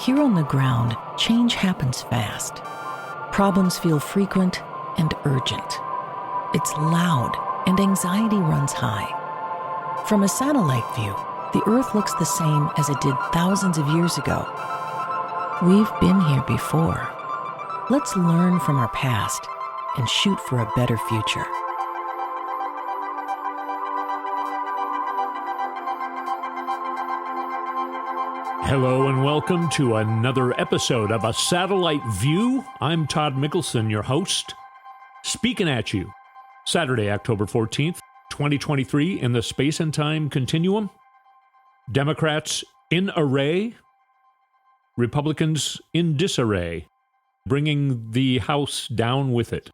Here on the ground, change happens fast. Problems feel frequent and urgent. It's loud and anxiety runs high. From a satellite view, the Earth looks the same as it did thousands of years ago. We've been here before. Let's learn from our past and shoot for a better future. Hello and welcome to another episode of A Satellite View. I'm Todd Mikkelson, your host, speaking at you Saturday, October 14th, 2023 in the space and time continuum. Democrats in array, Republicans in disarray, bringing the House down with it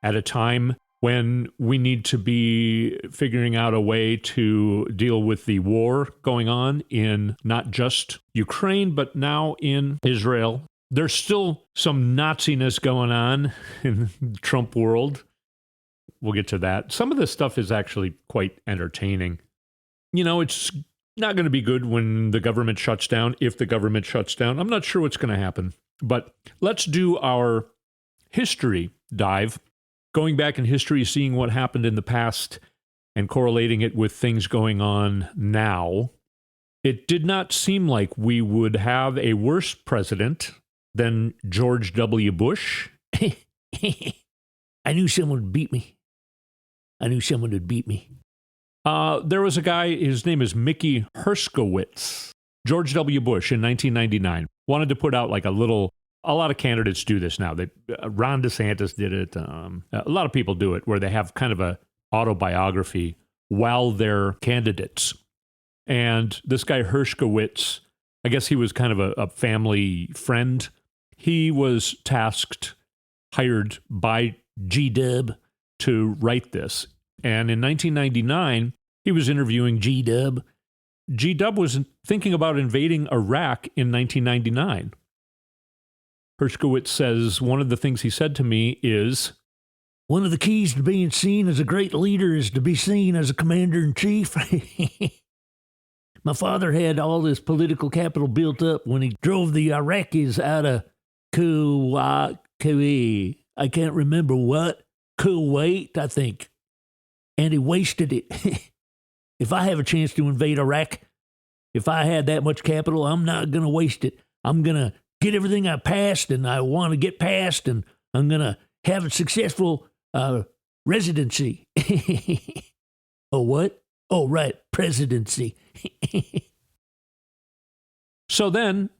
at a time when we need to be figuring out a way to deal with the war going on in not just Ukraine, but now in Israel. There's still some Nazi-ness going on in the Trump world. We'll get to that. Some of this stuff is actually quite entertaining. You know, it's not going to be good when the government shuts down, if the government shuts down. I'm not sure what's going to happen. But let's do our history dive. Going back in history, seeing what happened in the past and correlating it with things going on now, it did not seem like we would have a worse president than George W. Bush. I knew someone would beat me. There was a guy, his name is Mickey Herskowitz. George W. Bush in 1999 wanted to put out like a lot of candidates do this now. Ron DeSantis did it. A lot of people do it where they have kind of a autobiography while they're candidates. And this guy Herskowitz, I guess he was kind of a family friend. He was hired by G-Dub to write this. And in 1999, he was interviewing G-Dub. G-Dub was thinking about invading Iraq in 1999. Herskowitz says, one of the things he said to me is, "One of the keys to being seen as a great leader is to be seen as a commander-in-chief." My father had all this political capital built up when he drove the Iraqis out of Kuwait. I can't remember what. Kuwait, I think. And he wasted it. If I have a chance to invade Iraq, if I had that much capital, I'm not going to waste it. I'm going to get everything I passed and I want to get past, and I'm going to have a successful residency. Oh, what? Oh, right, presidency. So then,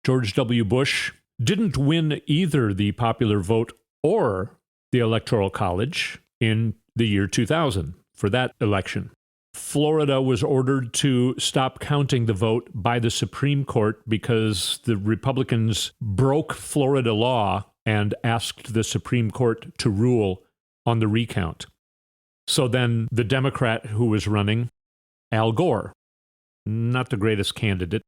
George W. Bush didn't win either the popular vote or the Electoral College in the year 2000 for that election. Florida was ordered to stop counting the vote by the Supreme Court because the Republicans broke Florida law and asked the Supreme Court to rule on the recount. So then the Democrat who was running, Al Gore, not the greatest candidate,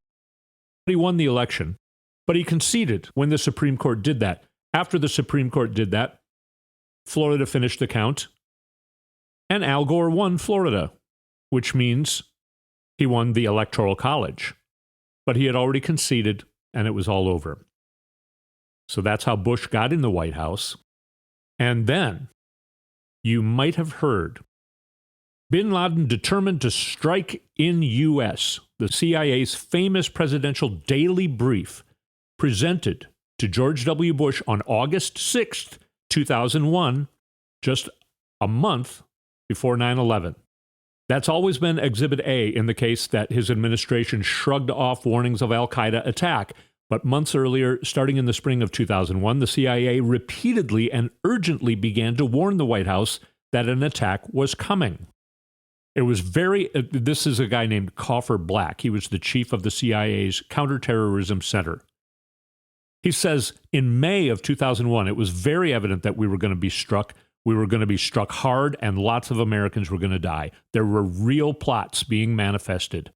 he won the election, but he conceded when the Supreme Court did that. After the Supreme Court did that, Florida finished the count, and Al Gore won Florida, which means he won the Electoral College. But he had already conceded, and it was all over. So that's how Bush got in the White House. And then, you might have heard, bin Laden determined to strike in U.S., the CIA's famous presidential daily brief presented to George W. Bush on August 6th, 2001, just a month before 9/11. That's always been Exhibit A in the case that his administration shrugged off warnings of al-Qaeda attack. But months earlier, starting in the spring of 2001, the CIA repeatedly and urgently began to warn the White House that an attack was coming. It was this is a guy named Coffer Black. He was the chief of the CIA's Counterterrorism Center. He says in May of 2001, it was very evident that we were going to be struck. We were going to be struck hard, and lots of Americans were going to die. There were real plots being manifested.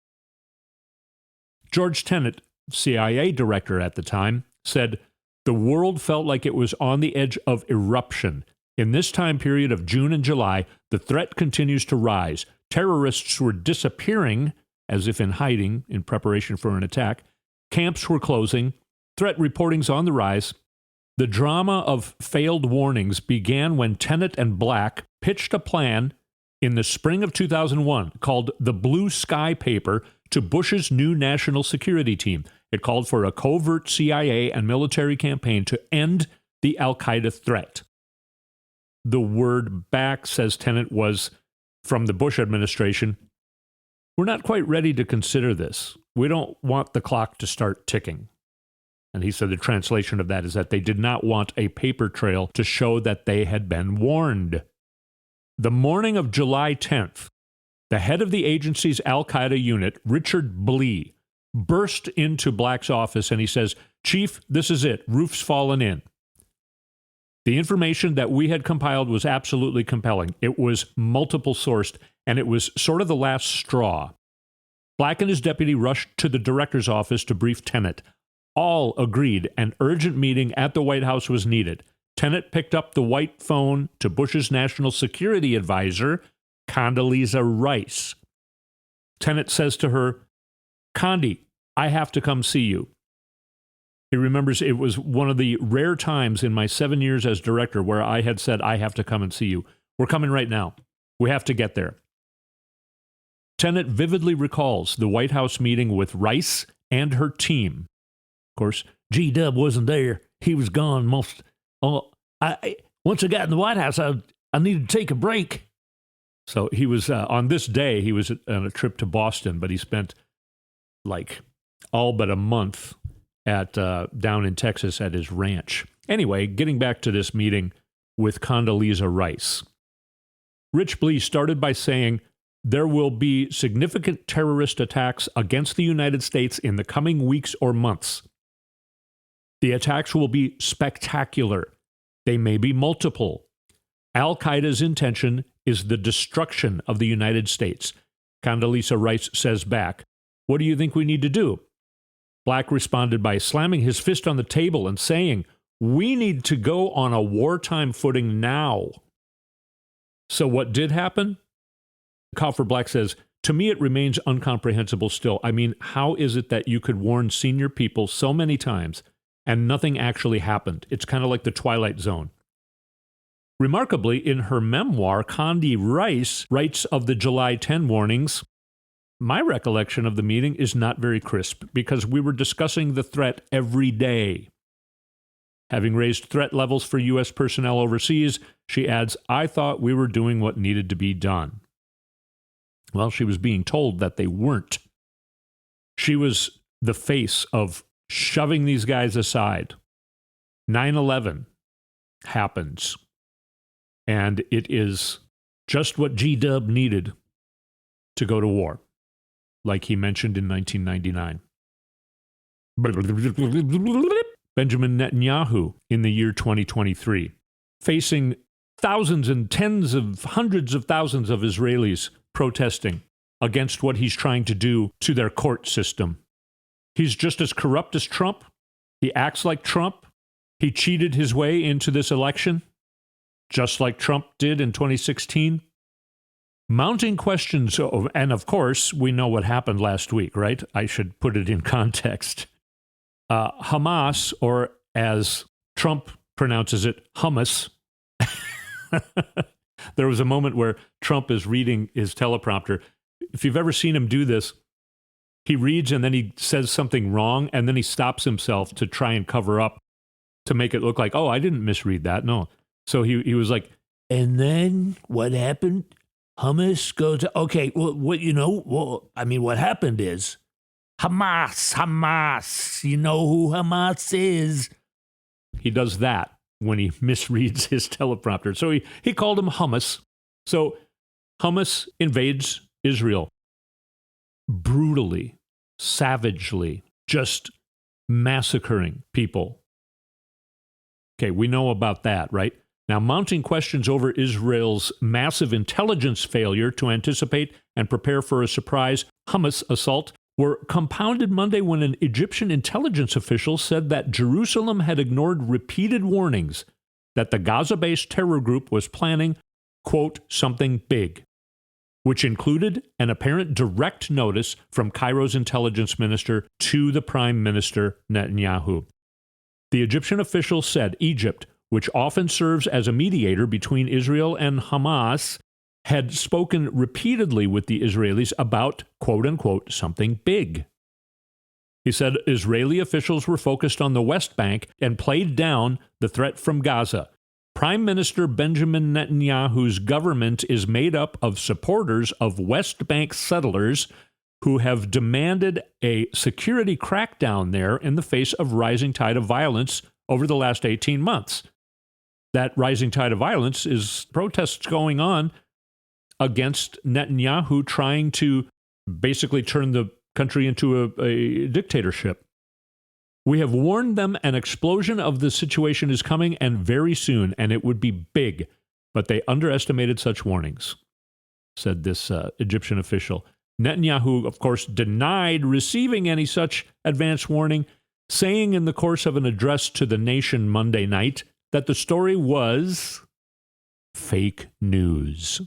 George Tenet, CIA director at the time, said, "The world felt like it was on the edge of eruption. In this time period of June and July, the threat continues to rise. Terrorists were disappearing, as if in hiding in preparation for an attack. Camps were closing. threat reporting's on the rise. The drama of failed warnings began when Tenet and Black pitched a plan in the spring of 2001 called the Blue Sky Paper to Bush's new national security team. It called for a covert CIA and military campaign to end the al-Qaeda threat. The word back, says Tenet, was from the Bush administration, "We're not quite ready to consider this. We don't want the clock to start ticking." And he said the translation of that is that they did not want a paper trail to show that they had been warned. The morning of July 10th, the head of the agency's al-Qaeda unit, Richard Blee, burst into Black's office and he says, "Chief, this is it. Roof's fallen in." The information that we had compiled was absolutely compelling. It was multiple sourced, and it was sort of the last straw. Black and his deputy rushed to the director's office to brief Tenet. All agreed an urgent meeting at the White House was needed. Tenet picked up the white phone to Bush's national security advisor, Condoleezza Rice. Tenet says to her, "Condi, I have to come see you." He remembers it was one of the rare times in my 7 years as director where I had said, "I have to come and see you. We're coming right now. We have to get there." Tenet vividly recalls the White House meeting with Rice and her team. Of course, G-Dub wasn't there. He was gone most. Once I got in the White House, I needed to take a break. So he was, on this day, he was on a trip to Boston, but he spent like all but a month at down in Texas at his ranch. Anyway, getting back to this meeting with Condoleezza Rice. Rich Blee started by saying, "There will be significant terrorist attacks against the United States in the coming weeks or months. The attacks will be spectacular. They may be multiple. Al-Qaeda's intention is the destruction of the United States." Condoleezza Rice says back, "What do you think we need to do?" Black responded by slamming his fist on the table and saying, "We need to go on a wartime footing now." So what did happen? Coffer Black says, "To me, it remains incomprehensible still. I mean, how is it that you could warn senior people so many times and nothing actually happened? It's kind of like the Twilight Zone." Remarkably, in her memoir, Condi Rice writes of the July 10 warnings, "My recollection of the meeting is not very crisp because we were discussing the threat every day. Having raised threat levels for U.S. personnel overseas," she adds, "I thought we were doing what needed to be done." Well, she was being told that they weren't. She was the face of shoving these guys aside. 9/11 happens, and it is just what G-Dub needed to go to war, like he mentioned in 1999. Benjamin Netanyahu in the year 2023, facing thousands and tens of hundreds of thousands of Israelis protesting against what he's trying to do to their court system. He's just as corrupt as Trump. He acts like Trump. He cheated his way into this election, just like Trump did in 2016. Mounting questions, and of course, we know what happened last week, right? I should put it in context. Hamas, or as Trump pronounces it, hummus. There was a moment where Trump is reading his teleprompter. If you've ever seen him do this, he reads and then he says something wrong, and then he stops himself to try and cover up to make it look like, "Oh, I didn't misread that." No. So he was like, "And then what happened? Hummus goes to, okay, well, what happened is Hamas, you know who Hamas is." He does that when he misreads his teleprompter. So he called him hummus. So Hamas invades Israel brutally, savagely, just massacring people. Okay, we know about that, right? Now, mounting questions over Israel's massive intelligence failure to anticipate and prepare for a surprise Hamas assault were compounded Monday when an Egyptian intelligence official said that Jerusalem had ignored repeated warnings that the Gaza-based terror group was planning, quote, something big, which included an apparent direct notice from Cairo's intelligence minister to the Prime Minister Netanyahu. The Egyptian official said Egypt, which often serves as a mediator between Israel and Hamas, had spoken repeatedly with the Israelis about, quote-unquote, something big. He said Israeli officials were focused on the West Bank and played down the threat from Gaza. Prime Minister Benjamin Netanyahu's government is made up of supporters of West Bank settlers who have demanded a security crackdown there in the face of rising tide of violence over the last 18 months. That rising tide of violence is protests going on against Netanyahu trying to basically turn the country into a dictatorship. We have warned them an explosion of the situation is coming and very soon, and it would be big, but they underestimated such warnings, said this Egyptian official. Netanyahu, of course, denied receiving any such advance warning, saying in the course of an address to the nation Monday night that the story was fake news.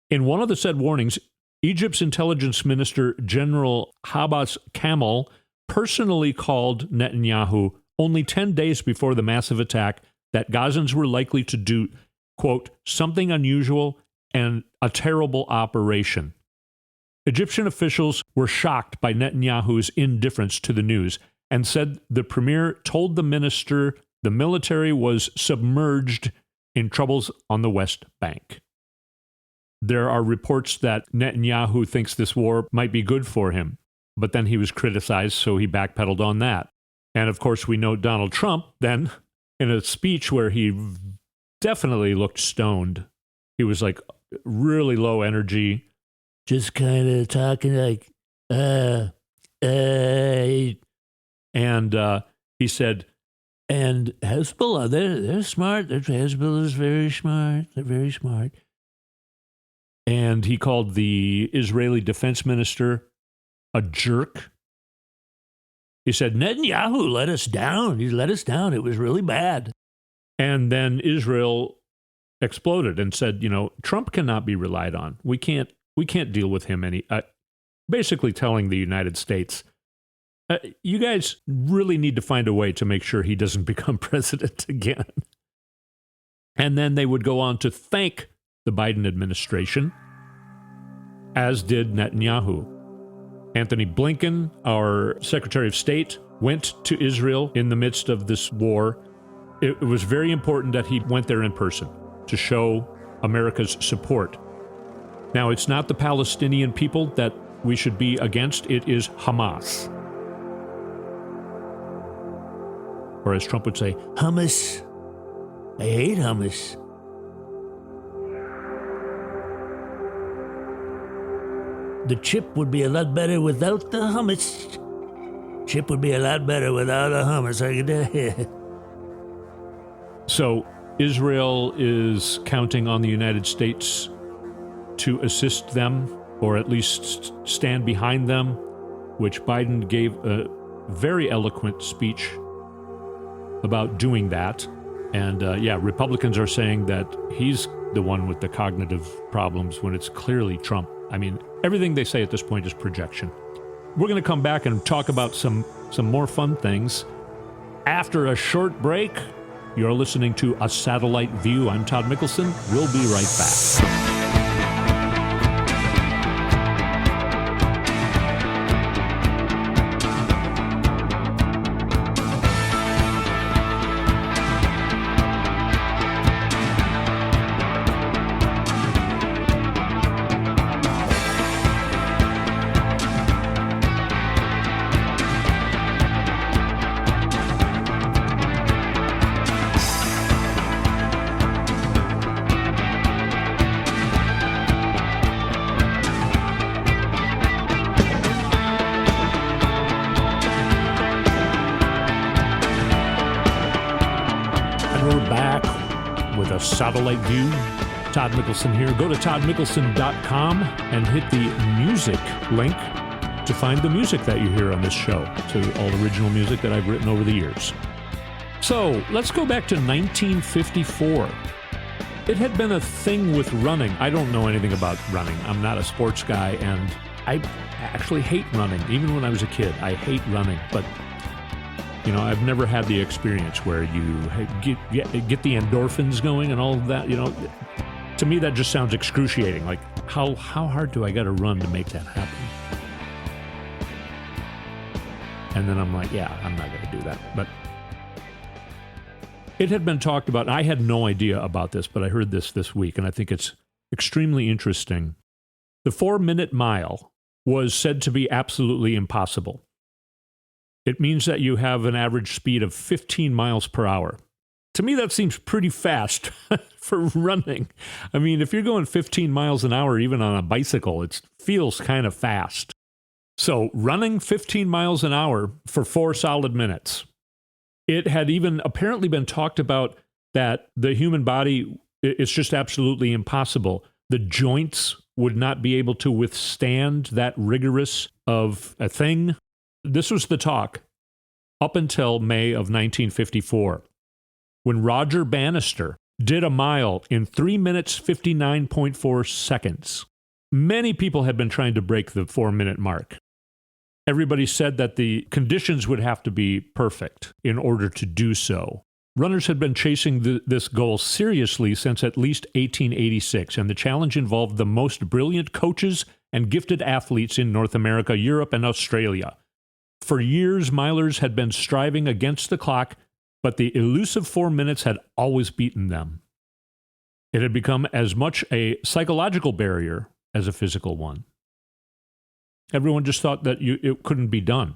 In one of the said warnings, Egypt's intelligence minister, General Habas Kamel, personally called Netanyahu only 10 days before the massive attack that Gazans were likely to do, quote, something unusual and a terrible operation. Egyptian officials were shocked by Netanyahu's indifference to the news and said the premier told the minister the military was submerged in troubles on the West Bank. There are reports that Netanyahu thinks this war might be good for him, but then he was criticized, so he backpedaled on that. And of course, we know Donald Trump then, in a speech where he definitely looked stoned. He was like really low energy, just kind of talking like, and he said, and Hezbollah, they're smart. Hezbollah is very smart. They're very smart. And he called the Israeli defense minister a jerk. He said, Netanyahu let us down. He let us down. It was really bad. And then Israel exploded and said, Trump cannot be relied on. We can't deal with him basically telling the United States, you guys really need to find a way to make sure he doesn't become president again. And then they would go on to thank the Biden administration, as did Netanyahu. Anthony Blinken, our Secretary of State, went to Israel in the midst of this war. It was very important that he went there in person to show America's support. Now, it's not the Palestinian people that we should be against, it is Hamas. Or as Trump would say, hummus. I hate hummus. The chip would be a lot better without the hummus. Chip would be a lot better without a hummus. So Israel is counting on the United States to assist them, or at least stand behind them, which Biden gave a very eloquent speech about doing that. And Republicans are saying that he's the one with the cognitive problems when it's clearly Trump. I mean, everything they say at this point is projection. We're going to come back and talk about some more fun things. After a short break, you're listening to A Satellite View. I'm Todd Mikkelson. We'll be right back. Satellite View. Todd Mikkelson here. Go to toddmikkelson.com and hit the music link to find the music that you hear on this show, to all the original music that I've written over the years. So let's go back to 1954. It had been a thing with running. I don't know anything about running. I'm not a sports guy, and I actually hate running. Even when I was a kid, I hate running. But I've never had the experience where you get the endorphins going and all of that. To me, that just sounds excruciating. Like, how hard do I got to run to make that happen? And then I'm like, yeah, I'm not going to do that. But it had been talked about. I had no idea about this, but I heard this week, and I think it's extremely interesting. The 4-minute mile was said to be absolutely impossible. It means that you have an average speed of 15 miles per hour. To me, that seems pretty fast for running. I mean, if you're going 15 miles an hour, even on a bicycle, it feels kind of fast. So running 15 miles an hour for 4 solid minutes. It had even apparently been talked about that the human body, it's just absolutely impossible. The joints would not be able to withstand that rigorous of a thing. This was the talk up until May of 1954, when Roger Bannister did a mile in 3 minutes, 59.4 seconds. Many people had been trying to break the 4-minute mark. Everybody said that the conditions would have to be perfect in order to do so. Runners had been chasing this goal seriously since at least 1886, and the challenge involved the most brilliant coaches and gifted athletes in North America, Europe, and Australia. For years, milers had been striving against the clock, but the elusive 4 minutes had always beaten them. It had become as much a psychological barrier as a physical one. Everyone just thought that it couldn't be done.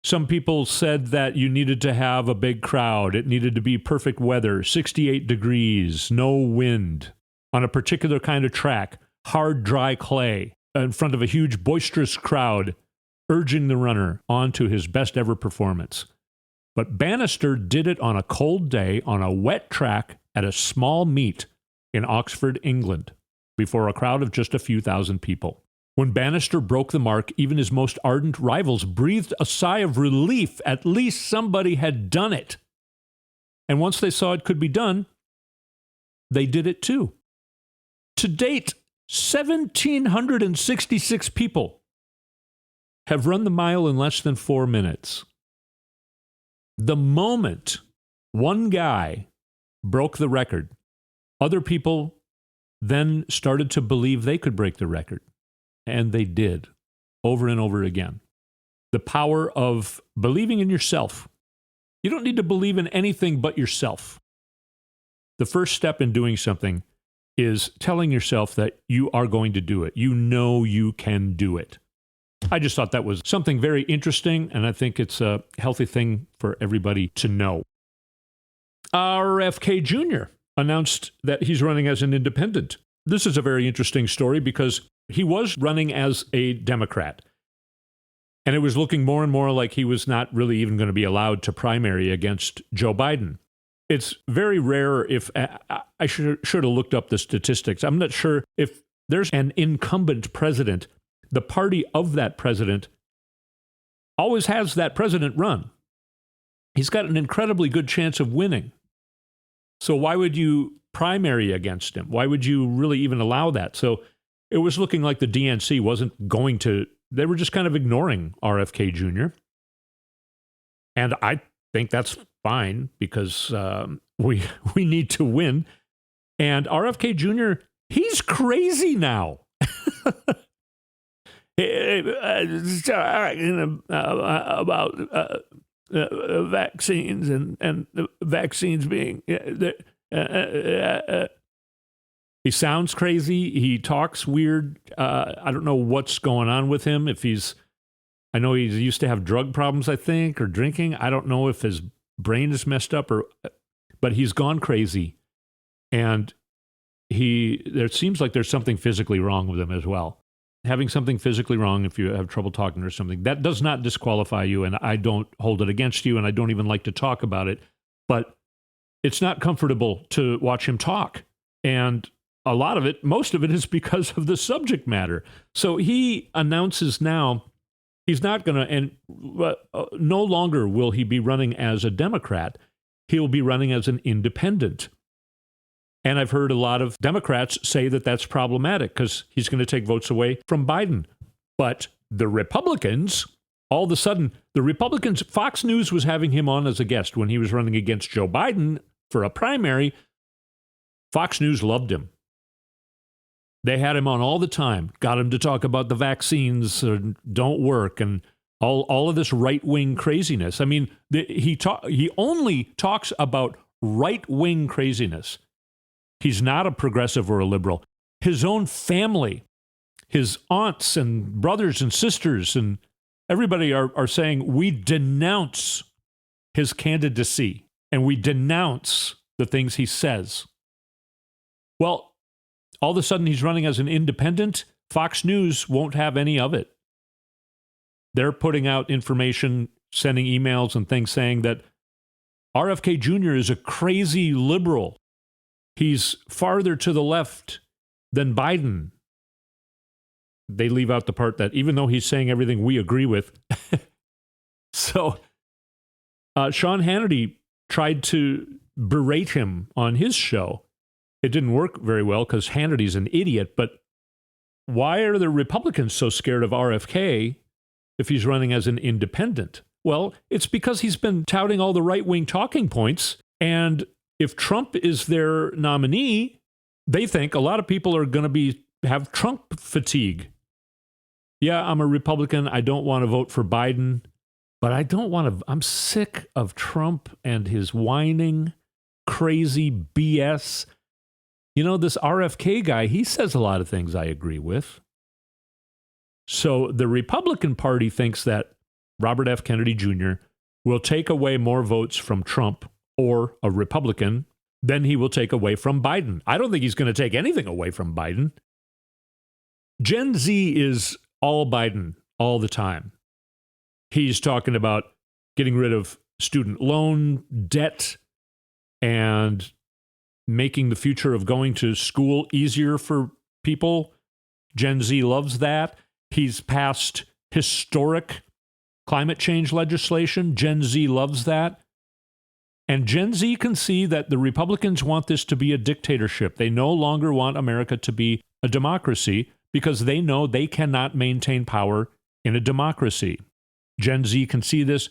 Some people said that you needed to have a big crowd. It needed to be perfect weather, 68 degrees, no wind, on a particular kind of track, hard, dry clay, in front of a huge, boisterous crowd, urging the runner on to his best ever performance. But Bannister did it on a cold day, on a wet track, at a small meet in Oxford, England, before a crowd of just a few thousand people. When Bannister broke the mark, even his most ardent rivals breathed a sigh of relief. At least somebody had done it. And once they saw it could be done, they did it too. To date, 1,766 people have run the mile in less than 4 minutes. The moment one guy broke the record, other people then started to believe they could break the record. And they did, over and over again. The power of believing in yourself. You don't need to believe in anything but yourself. The first step in doing something is telling yourself that you are going to do it. You know you can do it. I just thought that was something very interesting, and I think it's a healthy thing for everybody to know. RFK Jr. announced that he's running as an independent. This is a very interesting story because he was running as a Democrat, and it was looking more and more like he was not really even going to be allowed to primary against Joe Biden. It's very rare if I should have looked up the statistics. I'm not sure if there's an incumbent president, the party of that president always has that president run. He's got an incredibly good chance of winning. So why would you primary against him? Why would you really even allow that? So it was looking like the DNC wasn't going to, they were just kind of ignoring RFK Jr. And I think that's fine because we need to win. And RFK Jr., he's crazy now. About vaccines and the vaccines being... He sounds crazy. He talks weird. I don't know what's going on with him. I know he used to have drug problems, I think, or drinking. I don't know if his brain is messed up but he's gone crazy. And there seems like there's something physically wrong with him as well. Having something physically wrong, if you have trouble talking or something, that does not disqualify you. And I don't hold it against you. And I don't even like to talk about it. But it's not comfortable to watch him talk. And a lot of it, most of it is because of the subject matter. So he announces now he's not going to, and no longer will he be running as a Democrat. He'll be running as an independent. And I've heard a lot of Democrats say that that's problematic because he's going to take votes away from Biden. But the Republicans all of a sudden, the Republicans, Fox News was having him on as a guest when he was running against Joe Biden for a primary. Fox News loved him. They had him on all the time, got him to talk about the vaccines don't work and all of this right-wing craziness. I mean, he only talks about right-wing craziness. He's not a progressive or a liberal. His own family, his aunts and brothers and sisters and everybody are saying, we denounce his candidacy and we denounce the things he says. Well, all of a sudden he's running as an independent. Fox News won't have any of it. They're putting out information, sending emails and things saying that RFK Jr. is a crazy liberal. He's farther to the left than Biden. They leave out the part that even though he's saying everything we agree with. So Sean Hannity tried to berate him on his show. It didn't work very well because Hannity's an idiot. But why are the Republicans so scared of RFK if he's running as an independent? Well, it's because he's been touting all the right-wing talking points. And if Trump is their nominee, they think a lot of people are going to have Trump fatigue. Yeah, I'm a Republican. I don't want to vote for Biden, but I'm sick of Trump and his whining, crazy BS. You know, this RFK guy, he says a lot of things I agree with. So the Republican Party thinks that Robert F. Kennedy Jr. will take away more votes from Trump or a Republican than he will take away from Biden. I don't think he's going to take anything away from Biden. Gen Z is all Biden all the time. He's talking about getting rid of student loan debt and making the future of going to school easier for people. Gen Z loves that. He's passed historic climate change legislation. Gen Z loves that. And Gen Z can see that the Republicans want this to be a dictatorship. They no longer want America to be a democracy because they know they cannot maintain power in a democracy. Gen Z can see this.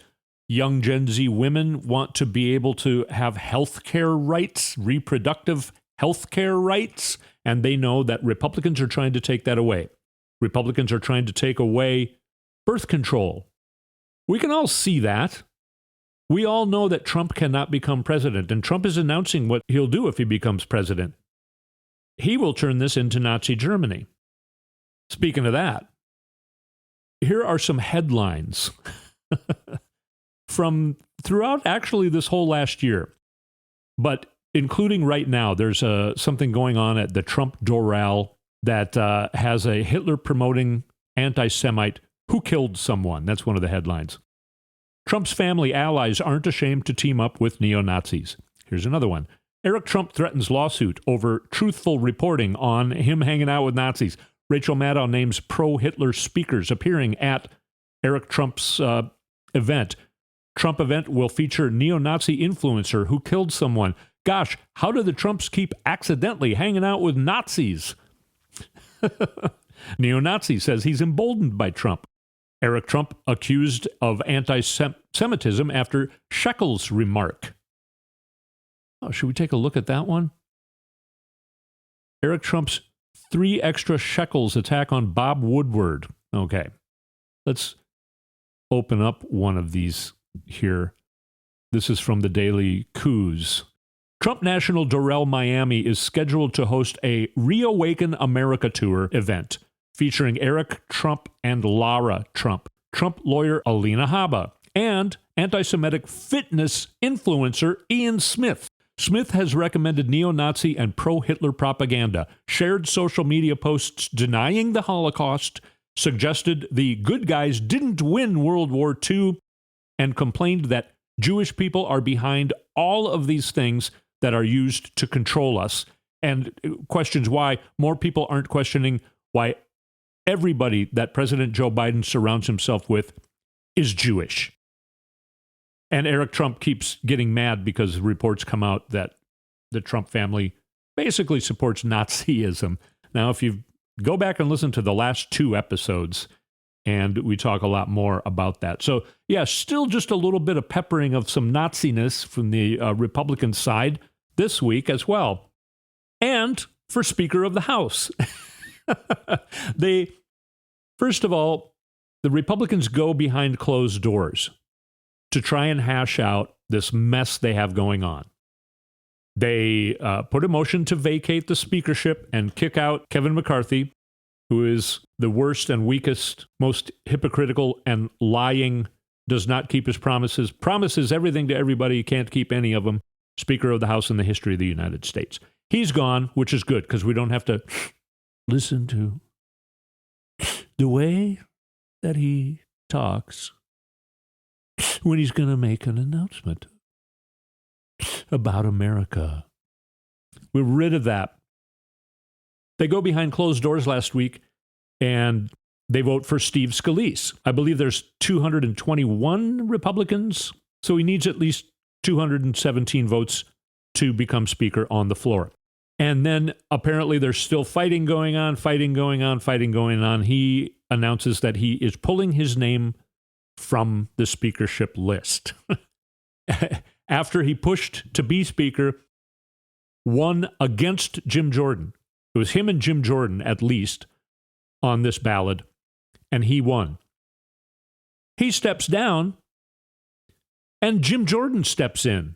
Young Gen Z women want to be able to have health care rights, reproductive health care rights, and they know that Republicans are trying to take that away. Republicans are trying to take away birth control. We can all see that. We all know that Trump cannot become president, and Trump is announcing what he'll do if he becomes president. He will turn this into Nazi Germany. Speaking of that, here are some headlines from throughout actually this whole last year, but including right now. There's something going on at the Trump Doral that has a Hitler-promoting anti-Semite who killed someone. That's one of the headlines. Trump's family allies aren't ashamed to team up with neo-Nazis. Here's another one. Eric Trump threatens lawsuit over truthful reporting on him hanging out with Nazis. Rachel Maddow names pro-Hitler speakers appearing at Eric Trump's event. Trump event will feature neo-Nazi influencer who killed someone. Gosh, how do the Trumps keep accidentally hanging out with Nazis? Neo-Nazi says he's emboldened by Trump. Eric Trump accused of anti-Semitism after Shekels remark. Oh, should we take a look at that one? Eric Trump's 3 extra shekels attack on Bob Woodward. Okay, let's open up one of these here. This is from the Daily Kuz. Trump National Doral Miami is scheduled to host a Reawaken America Tour event featuring Eric Trump and Lara Trump, Trump lawyer Alina Habba, and anti-Semitic fitness influencer Ian Smith. Smith has recommended neo-Nazi and pro-Hitler propaganda, shared social media posts denying the Holocaust, suggested the good guys didn't win World War II, and complained that Jewish people are behind all of these things that are used to control us, and questions why more people aren't questioning why everybody that President Joe Biden surrounds himself with is Jewish. And Eric Trump keeps getting mad because reports come out that the Trump family basically supports Nazism. Now, if you go back and listen to the last 2 episodes, And we talk a lot more about that. So, yeah, still just a little bit of peppering of some Nazi-ness from the Republican side this week as well. And for Speaker of the House. First of all, the Republicans go behind closed doors to try and hash out this mess they have going on. They put a motion to vacate the speakership and kick out Kevin McCarthy, who is the worst and weakest, most hypocritical and lying, does not keep his promises, promises everything to everybody, can't keep any of them, Speaker of the House in the history of the United States. He's gone, which is good, because we don't have to listen to the way that he talks when he's going to make an announcement about America. We're rid of that. They go behind closed doors last week, and they vote for Steve Scalise. I believe there's 221 Republicans, so he needs at least 217 votes to become Speaker on the floor. And then apparently there's still fighting going on. He announces that he is pulling his name from the speakership list. After he pushed to be Speaker, won against Jim Jordan. It was him and Jim Jordan, at least, on this ballot, and he won. He steps down, and Jim Jordan steps in.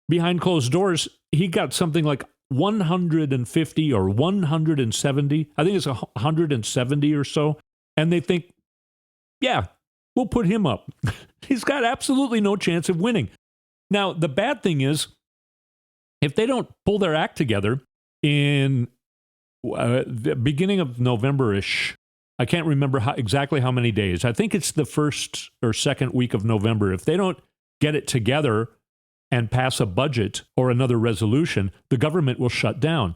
Behind closed doors, he got something like 150 or 170. I think it's 170 or so. And they think, yeah, we'll put him up. He's got absolutely no chance of winning. Now, the bad thing is, if they don't pull their act together in the beginning of November-ish, I can't remember exactly how many days. I think it's the first or second week of November. If they don't get it together and pass a budget or another resolution, the government will shut down.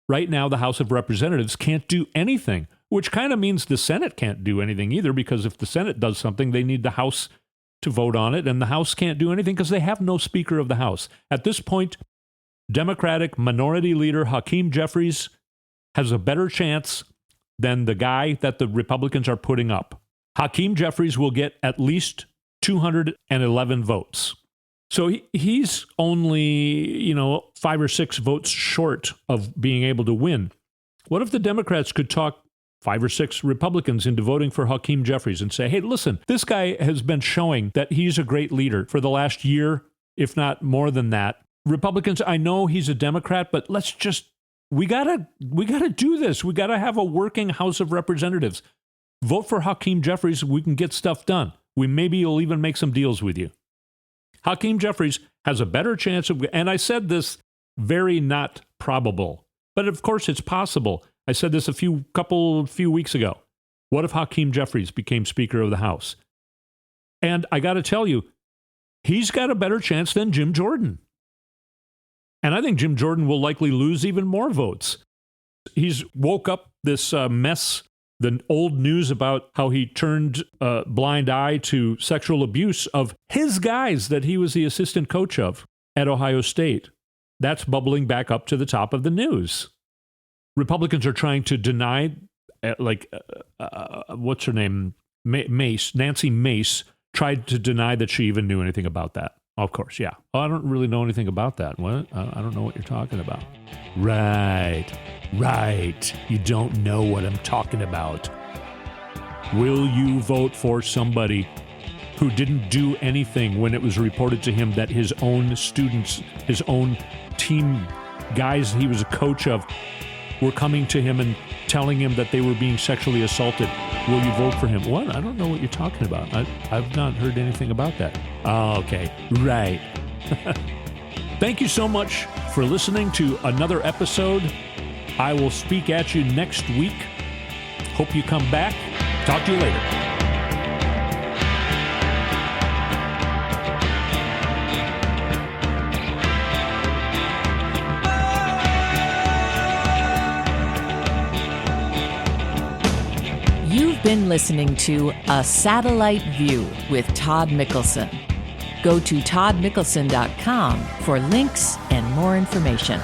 Right now, the House of Representatives can't do anything, which kind of means the Senate can't do anything either, because if the Senate does something, they need the House to vote on it, and the House can't do anything because they have no Speaker of the House. At this point, Democratic Minority Leader Hakeem Jeffries has a better chance than the guy that the Republicans are putting up. Hakeem Jeffries will get at least 211 votes. So he's only, 5 or 6 votes short of being able to win. What if the Democrats could talk 5 or 6 Republicans into voting for Hakeem Jeffries and say, hey, listen, this guy has been showing that he's a great leader for the last year, if not more than that. Republicans, I know he's a Democrat, but we gotta do this. We gotta have a working House of Representatives. Vote for Hakeem Jeffries. We can get stuff done. Maybe we'll even make some deals with you. Hakeem Jeffries has a better chance of, and I said this very not probable, but of course it's possible. I said this a few weeks ago. What if Hakeem Jeffries became Speaker of the House? And I got to tell you, he's got a better chance than Jim Jordan. And I think Jim Jordan will likely lose even more votes. He's woke up this mess, the old news about how he turned a blind eye to sexual abuse of his guys that he was the assistant coach of at Ohio State. That's bubbling back up to the top of the news. Republicans are trying to deny, what's her name? Nancy Mace tried to deny that she even knew anything about that. Of course, yeah. Oh, I don't really know anything about that. What? I don't know what you're talking about. Right. You don't know what I'm talking about. Will you vote for somebody who didn't do anything when it was reported to him that his own students, his own team guys he was a coach of, were coming to him and telling him that they were being sexually assaulted? Will you vote for him? What? I don't know what you're talking about. I've not heard anything about that. Oh, okay. Right. Thank you so much for listening to another episode. I will speak at you next week. Hope you come back. Talk to you later. You've been listening to A Satellite View with Todd Mikkelson. Go to toddmikkelson.com for links and more information.